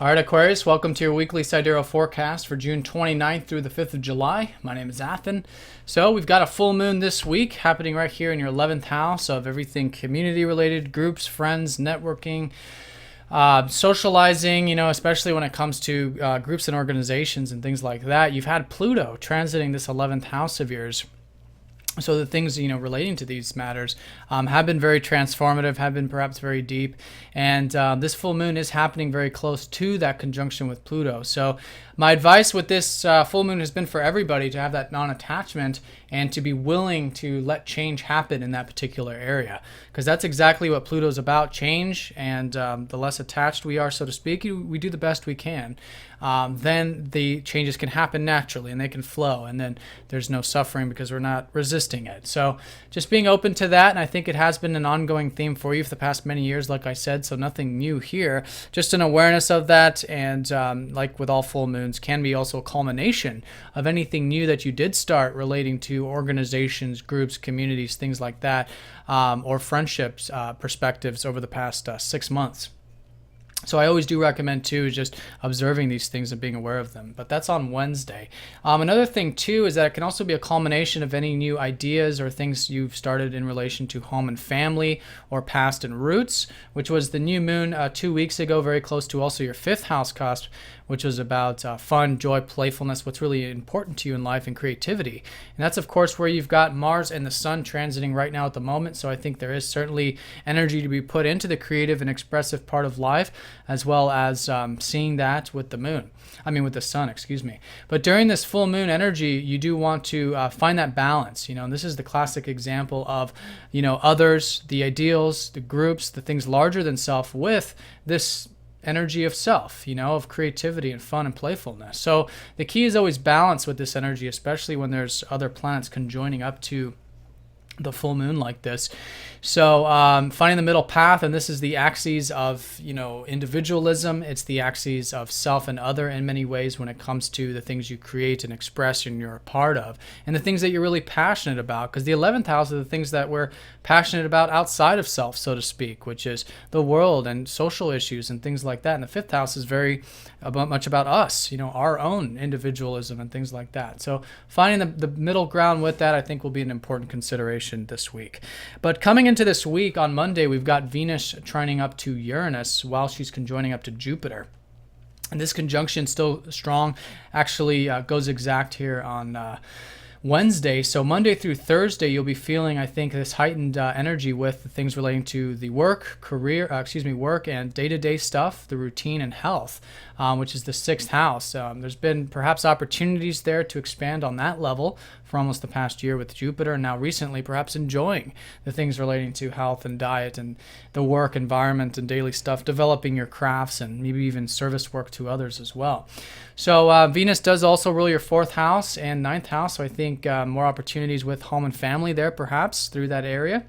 All right, Aquarius, welcome to your weekly Sidereal forecast for June 29th through the 5th of July. My name is Athen. So we've got a full moon this week happening right here in your 11th house of everything community-related, groups, friends, networking, socializing, especially when it comes to groups and organizations and things like that. You've had Pluto transiting this 11th house of yours. So the things, relating to these matters have been very transformative, have been perhaps very deep. And this full moon is happening very close to that conjunction with Pluto. So my advice with this full moon has been for everybody to have that non-attachment and to be willing to let change happen in that particular area. Because that's exactly what Pluto's about, change. And the less attached we are, so to speak, we do the best we can. Then the changes can happen naturally and they can flow. And then there's no suffering because we're not resisting it. So just being open to that. And I think it has been an ongoing theme for you for the past many years, like I said. So nothing new here. Just an awareness of that. And like with all full moons, can be also a culmination of anything new that you did start relating to organizations, groups, communities, things like that, or friendships, perspectives over the past 6 months. So I always do recommend, too, just observing these things and being aware of them. But that's on Wednesday. Another thing, too, is that it can also be a culmination of any new ideas or things you've started in relation to home and family or past and roots, which was the new moon 2 weeks ago, very close to also your 5th house cusp, which was about fun, joy, playfulness, what's really important to you in life, and creativity. And that's, of course, where you've got Mars and the Sun transiting right now at the moment. So I think there is certainly energy to be put into the creative and expressive part of life, as well as seeing that with the moon. With the sun, excuse me. But during this full moon energy, you do want to find that balance. And this is the classic example of, others, the ideals, the groups, the things larger than self with this energy of self, of creativity and fun and playfulness. So the key is always balance with this energy, especially when there's other planets conjoining up to the full moon like this. So finding the middle path, and this is the axes of individualism. It's the axes of self and other in many ways when it comes to the things you create and express and you're a part of, and the things that you're really passionate about. Because the 11th house are the things that we're passionate about outside of self, so to speak, which is the world and social issues and things like that. And the 5th house is very much about us, our own individualism and things like that. So finding the middle ground with that, I think, will be an important consideration this week. But coming into this week on Monday, we've got Venus trining up to Uranus while she's conjoining up to Jupiter. And this conjunction still strong, actually goes exact here on Wednesday. So Monday through Thursday, you'll be feeling, I think, this heightened energy with the things relating to the work and day-to-day stuff, the routine and health, which is the 6th house. There's been perhaps opportunities there to expand on that level for almost the past year with Jupiter, and now recently perhaps enjoying the things relating to health and diet and the work environment and daily stuff, developing your crafts and maybe even service work to others as well. So Venus does also rule your 4th house and 9th house, so I think more opportunities with home and family there perhaps through that area.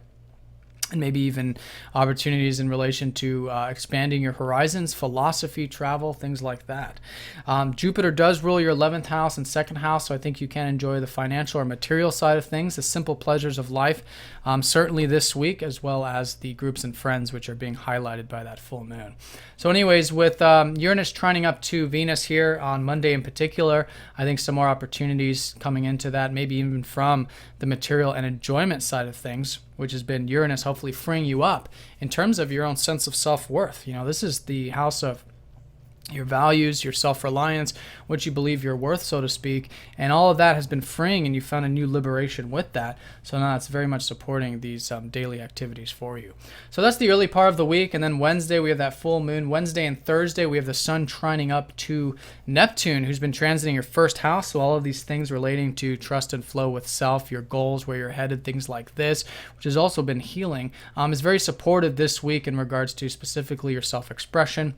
And maybe even opportunities in relation to expanding your horizons, philosophy, travel, things like that. Jupiter does rule your 11th house and 2nd house, so I think you can enjoy the financial or material side of things, the simple pleasures of life, certainly this week, as well as the groups and friends, which are being highlighted by that full moon. So anyways, with Uranus trining up to Venus here on Monday in particular, I think some more opportunities coming into that, maybe even from the material and enjoyment side of things, which has been Uranus hopefully freeing you up in terms of your own sense of self-worth. This is the house of your values, your self-reliance, what you believe you're worth, so to speak, and all of that has been freeing, and you found a new liberation with that. So now it's very much supporting these daily activities for you. So that's the early part of the week, and then Wednesday we have that full moon. Wednesday and Thursday we have the sun trining up to Neptune, who's been transiting your 1st house. So all of these things relating to trust and flow with self, your goals, where you're headed, things like this, which has also been healing, is very supportive this week in regards to specifically your self-expression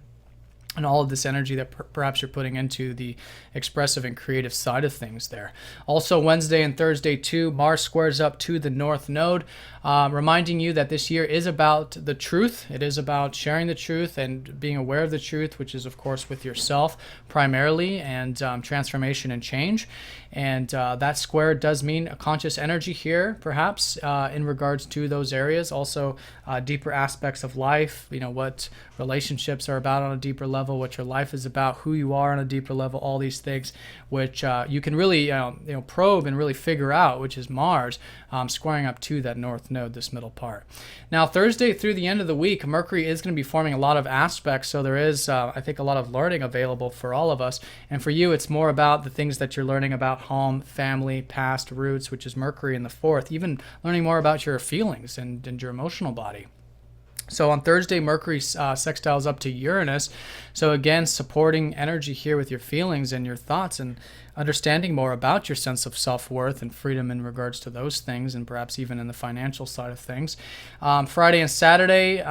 and all of this energy that perhaps you're putting into the expressive and creative side of things there. Also, Wednesday and Thursday, too, Mars squares up to the North Node, reminding you that this year is about the truth. It is about sharing the truth and being aware of the truth, which is, of course, with yourself primarily, and transformation and change. And that square does mean a conscious energy here, perhaps, in regards to those areas. Also, deeper aspects of life, what relationships are about on a deeper level. level, what your life is about, who you are on a deeper level, all these things, which you can really probe and really figure out, which is Mars squaring up to that north node, this middle part. Now, Thursday through the end of the week, Mercury is going to be forming a lot of aspects, so there is, I think, a lot of learning available for all of us. And for you, it's more about the things that you're learning about home, family, past, roots, which is Mercury in the fourth, even learning more about your feelings and your emotional body. So on Thursday, Mercury sextiles up to Uranus. So again, supporting energy here with your feelings and your thoughts and understanding more about your sense of self-worth and freedom in regards to those things, and perhaps even in the financial side of things. Friday and Saturday,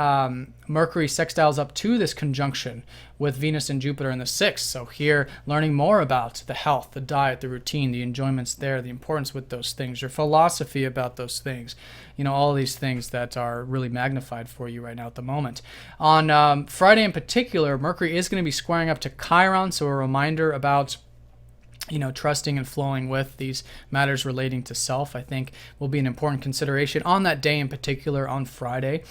Mercury sextiles up to this conjunction with Venus and Jupiter in the sixth. So here, learning more about the health, the diet, the routine, the enjoyments there, the importance with those things, your philosophy about those things, all these things that are really magnified for you right now at the moment. On Friday in particular, Mercury is going to be squaring up to Chiron, so a reminder about trusting and flowing with these matters relating to self, I think, will be an important consideration on that day in particular, on Friday.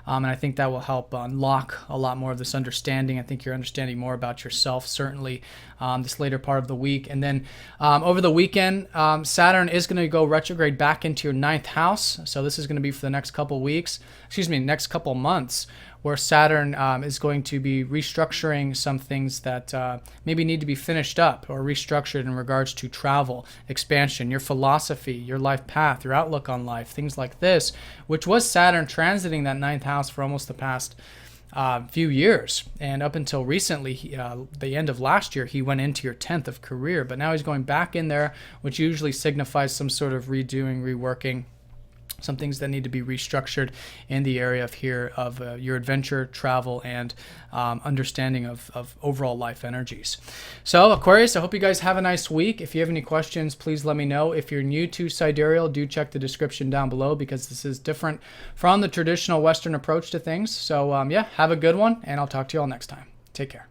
And I think that will help unlock a lot more of this understanding. I think you're understanding more about yourself, certainly this later part of the week. And then over the weekend, Saturn is going to go retrograde back into your ninth house. So this is going to be for the next couple next couple months, where Saturn is going to be restructuring some things that maybe need to be finished up or restructured in regards to travel, expansion, your philosophy, your life path, your outlook on life, things like this, which was Saturn transiting that ninth house for almost the past few years. And up until recently, the end of last year, he went into your 10th of career, but now he's going back in there, which usually signifies some sort of redoing, reworking, some things that need to be restructured in the area of your adventure, travel, and understanding of overall life energies. So Aquarius, I hope you guys have a nice week. If you have any questions, please let me know. If you're new to Sidereal, do check the description down below, because this is different from the traditional Western approach to things. So yeah, have a good one, and I'll talk to you all next time. Take care.